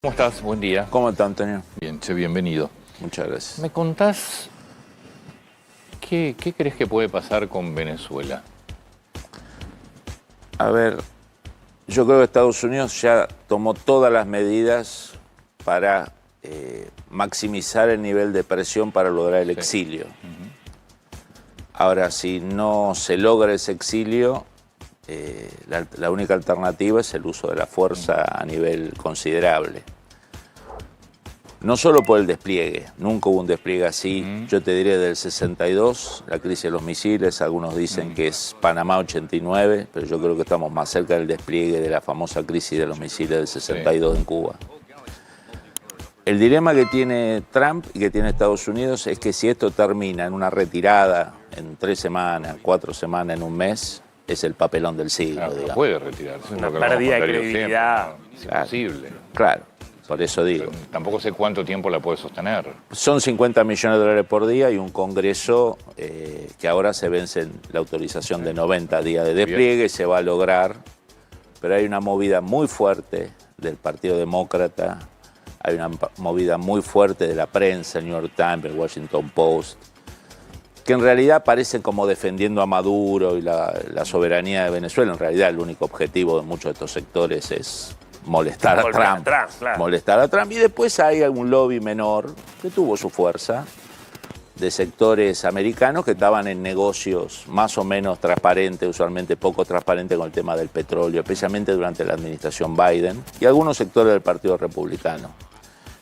¿Cómo estás? Buen día. ¿Cómo está, Antonio? Bien, bienvenido. Muchas gracias. ¿Me contás qué crees que puede pasar con Venezuela? A ver, yo creo que Estados Unidos ya tomó todas las medidas para maximizar el nivel de presión para lograr el exilio. Ahora, si no se logra ese exilio, la única alternativa es el uso de la fuerza a nivel considerable. No solo por el despliegue, nunca hubo un despliegue así. Yo te diré del 62, la crisis de los misiles, algunos dicen que es Panamá 89, pero yo creo que estamos más cerca del despliegue de la famosa crisis de los misiles del 62 en Cuba. El dilema que tiene Trump y que tiene Estados Unidos es que si esto termina en una retirada en 3 semanas, 4 semanas, en un mes, es el papelón del siglo. Claro, digamos. no puede retirarse. Una pérdida de credibilidad. Es imposible. Claro, por eso digo. Pero tampoco sé cuánto tiempo la puede sostener. Son 50 millones de dólares por día y un Congreso que ahora se vence en la autorización de 90 días de despliegue y se va a lograr. Pero hay una movida muy fuerte del Partido Demócrata, hay una movida muy fuerte de la prensa, el New York Times, el Washington Post, que en realidad parecen como defendiendo a Maduro y la soberanía de Venezuela. En realidad el único objetivo de muchos de estos sectores es molestar a Trump. Claro. Molestar a Trump. Y después hay algún lobby menor que tuvo su fuerza de sectores americanos que estaban en negocios más o menos transparentes, usualmente poco transparentes con el tema del petróleo, especialmente durante la administración Biden, y algunos sectores del Partido Republicano,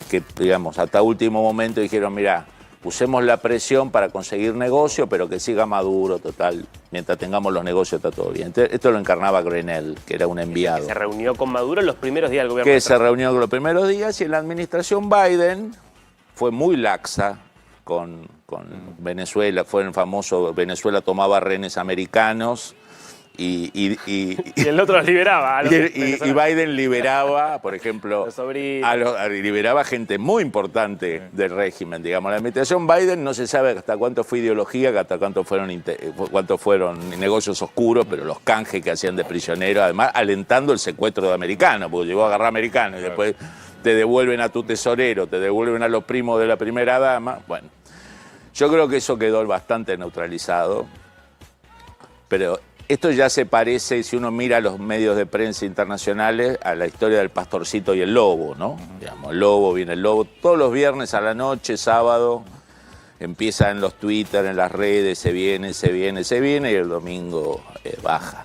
que, digamos, hasta último momento dijeron, mira, usemos la presión para conseguir negocio, pero que siga Maduro, total, mientras tengamos los negocios está todo bien. Esto lo encarnaba Grenell, que era un enviado. Que se reunió con Maduro en los primeros días del gobierno. Que se reunió con los primeros días y en la administración Biden fue muy laxa con Venezuela. Fue el famoso Venezuela tomaba rehenes americanos y el otro los liberaba. y Biden liberaba, por ejemplo, Los sobrinos. liberaba gente muy importante del régimen, digamos. La administración Biden no se sabe hasta cuánto fue ideología, hasta cuánto fueron negocios oscuros, pero los canjes que hacían de prisioneros, además alentando el secuestro de americanos, porque llegó a agarrar americanos y después te devuelven a tu tesorero, te devuelven a los primos de la primera dama. Bueno, yo creo que eso quedó bastante neutralizado, pero esto ya se parece, si uno mira los medios de prensa internacionales, a la historia del pastorcito y el lobo, ¿no? Digamos, el lobo, viene el lobo. Todos los viernes a la noche, sábado, empieza en los Twitter, en las redes, se viene, y el domingo baja.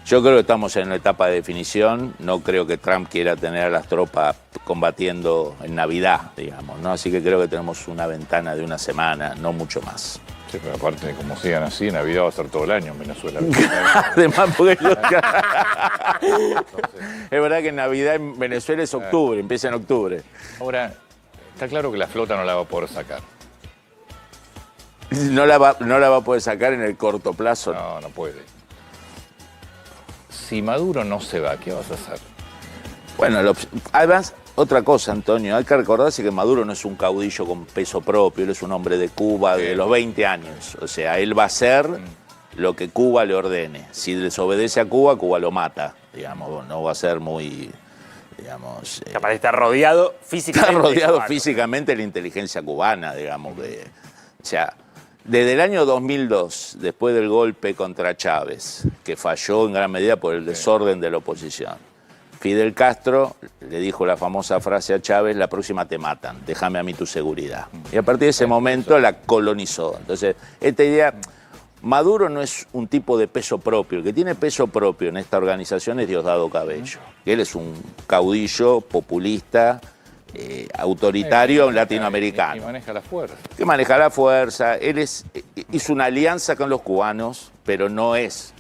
Yo creo que estamos en una etapa de definición. No creo que Trump quiera tener a las tropas combatiendo en Navidad, digamos, ¿no? Así que creo que tenemos una ventana de una semana, no mucho más. Sí, pero aparte, como sigan así, Navidad va a ser todo el año en Venezuela. Además, porque es verdad que Navidad en Venezuela es octubre, empieza en octubre. Ahora, está claro que la flota no la va a poder sacar. No la va a poder sacar en el corto plazo. No, no puede. Si Maduro no se va, ¿qué vas a hacer? Bueno, además, otra cosa, Antonio, hay que recordarse que Maduro no es un caudillo con peso propio, él es un hombre de Cuba de los 20 años. O sea, él va a hacer lo que Cuba le ordene. Si desobedece a Cuba, Cuba lo mata, digamos, no va a ser muy, digamos... Capaz de estar rodeado físicamente. Está rodeado físicamente de la inteligencia cubana, digamos. O sea, desde el año 2002, después del golpe contra Chávez, que falló en gran medida por el desorden de la oposición, Fidel Castro le dijo la famosa frase a Chávez, la próxima te matan, déjame a mí tu seguridad. Y a partir de ese momento la colonizó. Entonces, esta idea, Maduro no es un tipo de peso propio. El que tiene peso propio en esta organización es Diosdado Cabello. Él es un caudillo populista, autoritario latinoamericano. Y maneja la fuerza. Que maneja la fuerza. Él hizo una alianza con los cubanos, pero no es,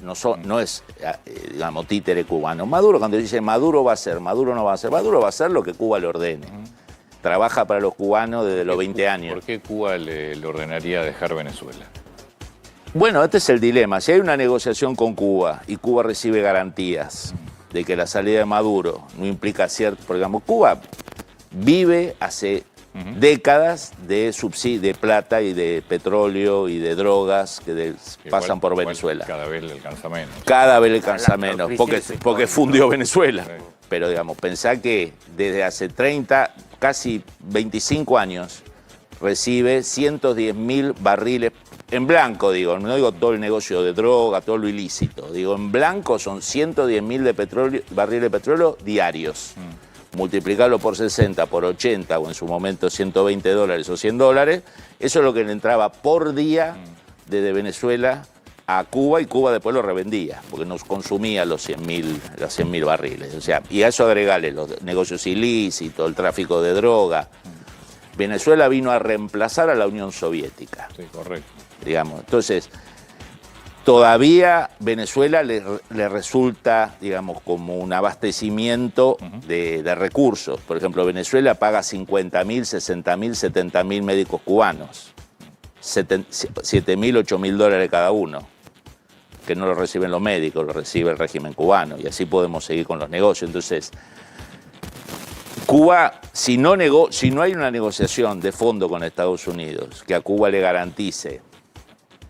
digamos, títere cubano. Maduro, cuando dice Maduro va a ser, Maduro no va a ser, Maduro va a hacer lo que Cuba le ordene. Trabaja para los cubanos desde los 20 años. ¿Por qué Cuba le ordenaría dejar Venezuela? Bueno, este es el dilema. Si hay una negociación con Cuba y Cuba recibe garantías de que la salida de Maduro no implica cierto, porque digamos, Cuba vive hace décadas de subsidio, de plata y de petróleo y de drogas que pasan por Venezuela. Cada vez le alcanza menos. Cada vez le alcanza menos, porque fundió Venezuela. pero digamos, pensá que desde hace 30, casi 25 años, recibe 110.000 barriles, en blanco digo, no digo todo el negocio de droga, todo lo ilícito, digo en blanco son 110.000 barriles de petróleo diarios. Multiplicarlo por 60, por 80 o en su momento $120 o $100, eso es lo que le entraba por día desde Venezuela a Cuba, y Cuba después lo revendía, porque nos consumía los 100.000 barriles. O sea, y a eso agregale los negocios ilícitos, el tráfico de droga. Venezuela vino a reemplazar a la Unión Soviética. Sí, correcto. Digamos. Entonces, todavía Venezuela le resulta, digamos, como un abastecimiento de recursos. Por ejemplo, Venezuela paga 50.000, 60.000, 70.000 médicos cubanos. 7.000, 8.000 dólares cada uno, que no lo reciben los médicos, lo recibe el régimen cubano, y así podemos seguir con los negocios. Entonces, Cuba, si no hay una negociación de fondo con Estados Unidos que a Cuba le garantice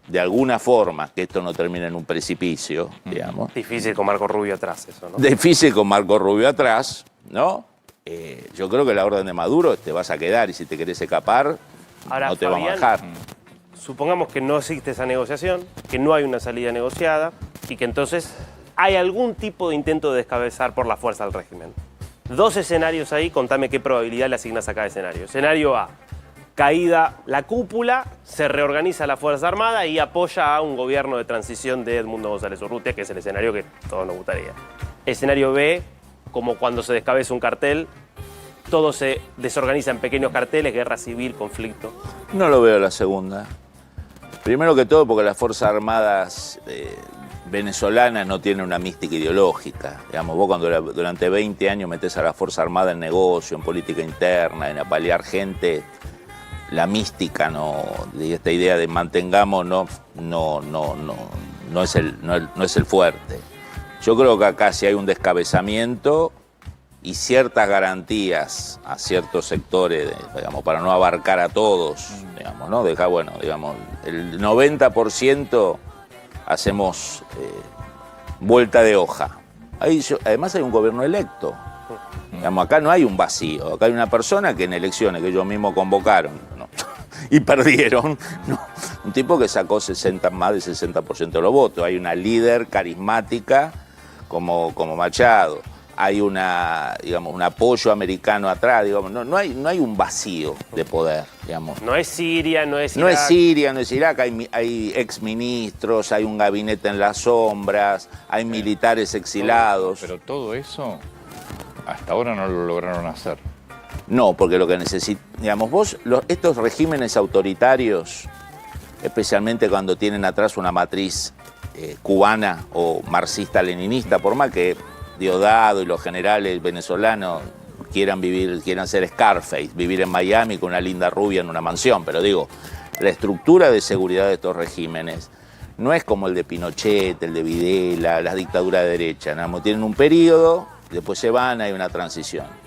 de alguna forma que esto no termine en un precipicio, digamos. Difícil con Marco Rubio atrás eso, ¿no? Difícil con Marco Rubio atrás, ¿no? Yo creo que la orden de Maduro te vas a quedar, y si te querés escapar, ahora, no te van a Fabián, dejar. Supongamos que no existe esa negociación, que no hay una salida negociada y que entonces hay algún tipo de intento de descabezar por la fuerza al régimen. Dos escenarios ahí, contame qué probabilidad le asignas a cada escenario. Escenario A, caída la cúpula, se reorganiza la Fuerza Armada y apoya a un gobierno de transición de Edmundo González Urrutia, que es el escenario que todos nos gustaría. Escenario B, como cuando se descabeza un cartel, todo se desorganiza en pequeños carteles, guerra civil, conflicto. No lo veo la segunda. Primero que todo porque las Fuerzas Armadas venezolanas no tienen una mística ideológica. Digamos, vos cuando durante 20 años metés a la Fuerza Armada en negocio, en política interna, en apalear gente, la mística de esta idea de mantengamos no es el fuerte. Yo creo que acá si hay un descabezamiento y ciertas garantías a ciertos sectores, digamos, para no abarcar a todos, digamos, ¿no? Digamos, el 90% hacemos vuelta de hoja. Además hay un gobierno electo. Digamos, acá no hay un vacío, acá hay una persona que en elecciones que ellos mismos convocaron, ¿no? Y perdieron, ¿no? Un tipo que sacó más del 60% de los votos. Hay una líder carismática como Machado. Hay un apoyo americano atrás, digamos, no hay un vacío de poder, digamos. No es Siria, no es Irak. No es Siria, no es Irak, hay exministros, hay un gabinete en las sombras, hay militares exilados. Pero todo eso hasta ahora no lo lograron hacer. No, porque lo que digamos, estos regímenes autoritarios, especialmente cuando tienen atrás una matriz cubana o marxista-leninista, por más que Diosdado y los generales venezolanos quieran ser Scarface, vivir en Miami con una linda rubia en una mansión, pero digo, la estructura de seguridad de estos regímenes no es como el de Pinochet, el de Videla, las dictaduras de derecha, ¿no? Tienen un periodo, después se van, hay una transición.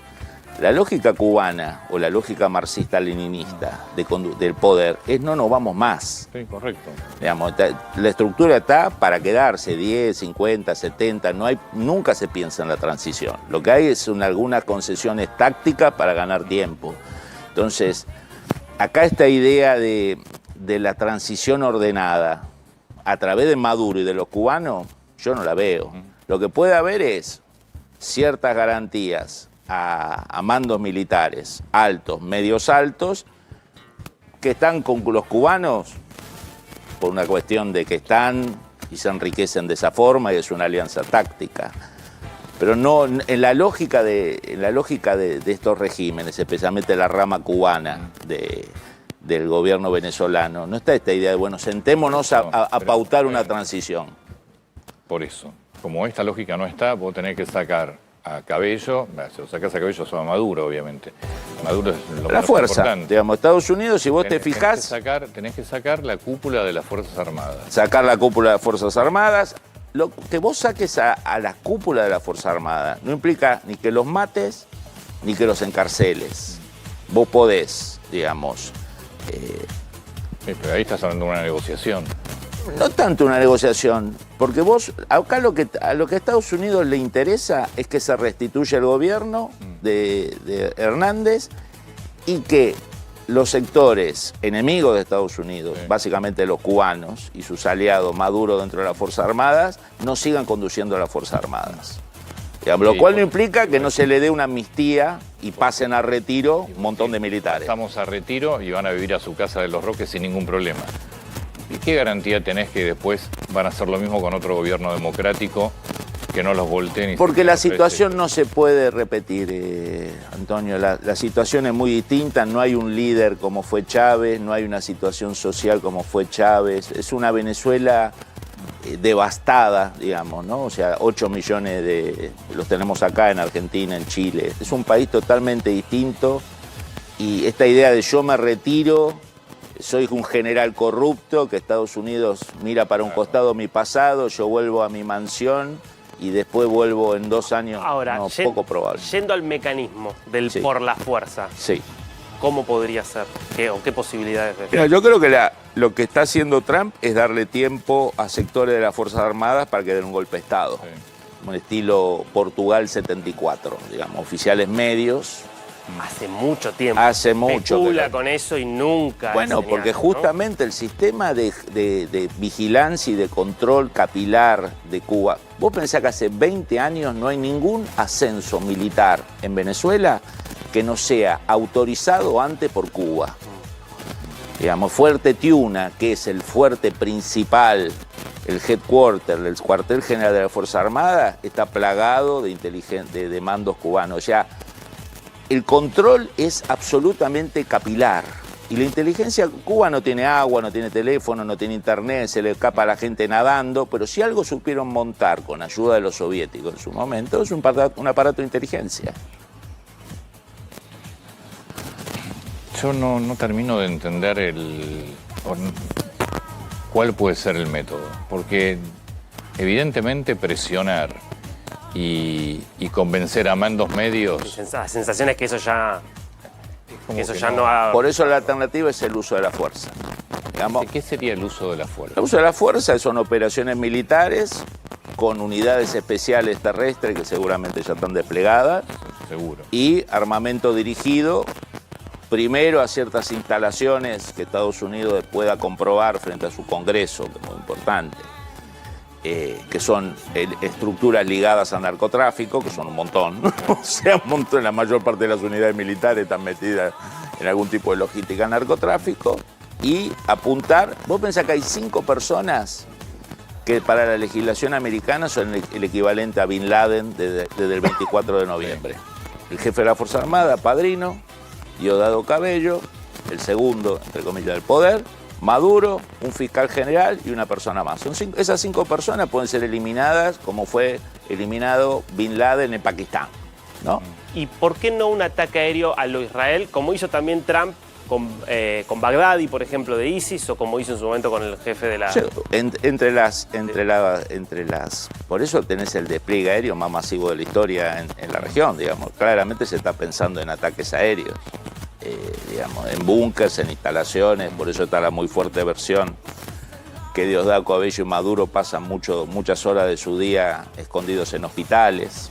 La lógica cubana o la lógica marxista-leninista del poder es no nos vamos más. Sí, correcto. Digamos, la estructura está para quedarse 10, 50, 70, nunca se piensa en la transición. Lo que hay son algunas concesiones tácticas para ganar tiempo. Entonces, acá esta idea de la transición ordenada a través de Maduro y de los cubanos, yo no la veo. Lo que puede haber es ciertas garantías a mandos militares altos, medios altos, que están con los cubanos por una cuestión de que están y se enriquecen de esa forma y es una alianza táctica. Pero no en la lógica de estos regímenes, especialmente la rama cubana del gobierno venezolano, no está esta idea de, bueno, sentémonos a pautar una transición. Por eso, como esta lógica no está, vos tenés que sacar a Cabello, si lo sacás a Cabello, sos a Maduro, obviamente. Maduro es lo la más fuerza, importante. digamos, Estados Unidos, si vos te fijás... Tenés que sacar la cúpula de las Fuerzas Armadas. Sacar la cúpula de las Fuerzas Armadas. Lo que vos saques a la cúpula de las Fuerzas Armadas no implica ni que los mates, ni que los encarceles. Vos podés, digamos... Pero ahí estás hablando de una negociación. No tanto una negociación, porque vos, acá a lo que a Estados Unidos le interesa es que se restituya el gobierno de Hernández y que los sectores enemigos de Estados Unidos, básicamente los cubanos y sus aliados Maduro dentro de las Fuerzas Armadas, no sigan conduciendo a las Fuerzas Armadas. Digamos, lo cual no implica que no se le dé una amnistía y pasen a retiro un montón de militares. Estamos a retiro y van a vivir a su casa de Los Roques sin ningún problema. ¿Y qué garantía tenés que después van a hacer lo mismo con otro gobierno democrático, que no los volteen? Porque la situación no se puede repetir, Antonio. La situación es muy distinta. No hay un líder como fue Chávez, no hay una situación social como fue Chávez. Es una Venezuela devastada, digamos, ¿no? O sea, 8 millones los tenemos acá en Argentina, en Chile. Es un país totalmente distinto y esta idea de yo me retiro, soy un general corrupto, que Estados Unidos mira para un costado mi pasado, yo vuelvo a mi mansión y después vuelvo en 2 años. Ahora, no, poco probable. Yendo al mecanismo del por la fuerza, sí. ¿Cómo podría ser? ¿Qué posibilidades ves? Mira, yo creo que lo que está haciendo Trump es darle tiempo a sectores de las Fuerzas Armadas para que den un golpe de Estado. Un estilo Portugal 74, digamos, oficiales medios. Hace mucho tiempo. Hace mucho. Especula con eso y nunca. Bueno, porque justamente el sistema de vigilancia y de control capilar de Cuba. Vos pensás que hace 20 años no hay ningún ascenso militar en Venezuela que no sea autorizado antes por Cuba. Digamos, Fuerte Tiuna, que es el fuerte principal, el headquarter, el cuartel general de la Fuerza Armada, está plagado de mandos cubanos. O sea, el control es absolutamente capilar. Y la inteligencia, Cuba no tiene agua, no tiene teléfono, no tiene internet, se le escapa a la gente nadando, pero si algo supieron montar con ayuda de los soviéticos en su momento, es un aparato de inteligencia. Yo no termino de entender cuál puede ser el método, porque evidentemente presionar y convencer a mandos medios... La sensación es que eso ya no ha... Por eso la alternativa es el uso de la fuerza. Digamos, ¿qué sería el uso de la fuerza? El uso de la fuerza son operaciones militares con unidades especiales terrestres que seguramente ya están desplegadas. Seguro. Y armamento dirigido primero a ciertas instalaciones que Estados Unidos pueda comprobar frente a su Congreso, que es muy importante, que son estructuras ligadas al narcotráfico, que son un montón. O sea, un montón, la mayor parte de las unidades militares están metidas en algún tipo de logística al narcotráfico, y apuntar, vos pensás que hay 5 personas que para la legislación americana son el equivalente a Bin Laden desde el 24 de noviembre. El jefe de la Fuerza Armada, padrino, Diosdado Cabello, el segundo, entre comillas, del poder, Maduro, un fiscal general y una persona más. Esas 5 personas pueden ser eliminadas como fue eliminado Bin Laden en Pakistán, ¿no? ¿Y por qué no un ataque aéreo a lo Israel, como hizo también Trump con Bagdadi, por ejemplo, de ISIS, o como hizo en su momento con el jefe de la... Por eso tenés el despliegue aéreo más masivo de la historia en la región, digamos. Claramente se está pensando en ataques aéreos, digamos, en búnkers, en instalaciones. Por eso está la muy fuerte versión que Diosdado Cabello y Maduro pasan muchas horas de su día escondidos en hospitales,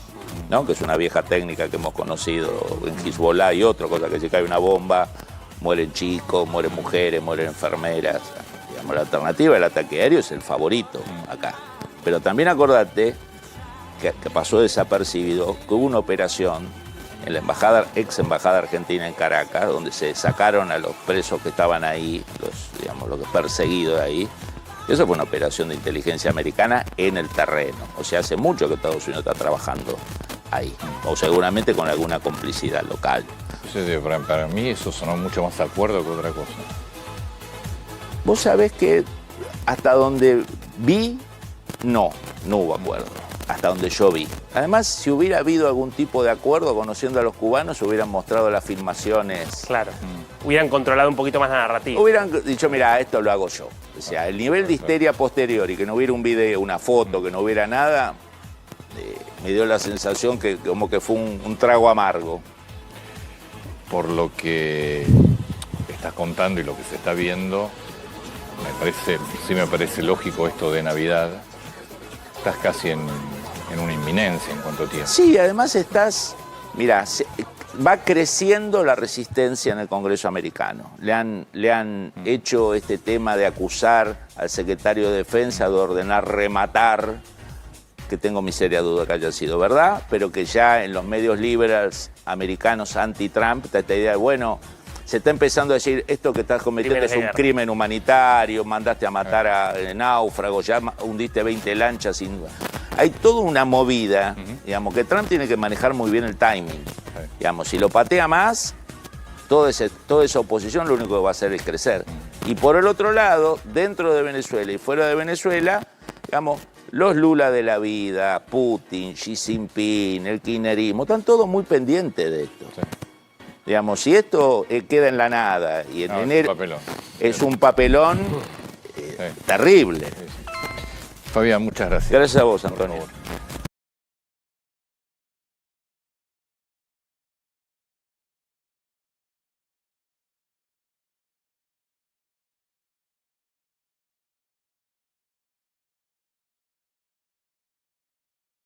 ¿no? Que es una vieja técnica que hemos conocido en Hezbollah y otra cosa, que si cae una bomba, mueren chicos, mueren mujeres, mueren enfermeras. Digamos, la alternativa del ataque aéreo es el favorito acá. Pero también acordate que pasó desapercibido que hubo una operación en la ex embajada argentina en Caracas, donde se sacaron a los presos que estaban ahí, los perseguidos ahí. Eso fue una operación de inteligencia americana en el terreno. O sea, hace mucho que Estados Unidos está trabajando ahí, o seguramente con alguna complicidad local. Para mí eso sonó mucho más acuerdo que otra cosa. Vos sabés que hasta donde vi, no hubo acuerdo. Hasta donde yo vi. Además, si hubiera habido algún tipo de acuerdo, conociendo a los cubanos, hubieran mostrado las filmaciones. Claro. Hubieran controlado un poquito más la narrativa. Hubieran dicho, mira, esto lo hago yo. O sea, el nivel de histeria posterior y que no hubiera un video, una foto, que no hubiera nada, me dio la sensación que como que fue un trago amargo. Por lo que estás contando y lo que se está viendo, sí me parece lógico esto de Navidad. Estás casi en una inminencia en cuanto a tiempo. Sí, además mira, va creciendo la resistencia en el Congreso americano. Le han hecho este tema de acusar al secretario de Defensa de ordenar rematar, que tengo mi seria duda que haya sido verdad, pero que ya en los medios liberals americanos anti-Trump está esta idea de, bueno, se está empezando a decir, esto que estás cometiendo es un crimen humanitario, mandaste a matar a náufragos, ya hundiste 20 lanchas. Hay toda una movida, digamos, que Trump tiene que manejar muy bien el timing. Digamos, si lo patea más, toda esa oposición lo único que va a hacer es crecer. Y por el otro lado, dentro de Venezuela y fuera de Venezuela, digamos, los Lula de la vida, Putin, Xi Jinping, el kirchnerismo, están todos muy pendientes de esto. Sí. Digamos, si esto queda en la nada y en enero es un papelón terrible. Fabián, muchas gracias. Gracias a vos, Antonio.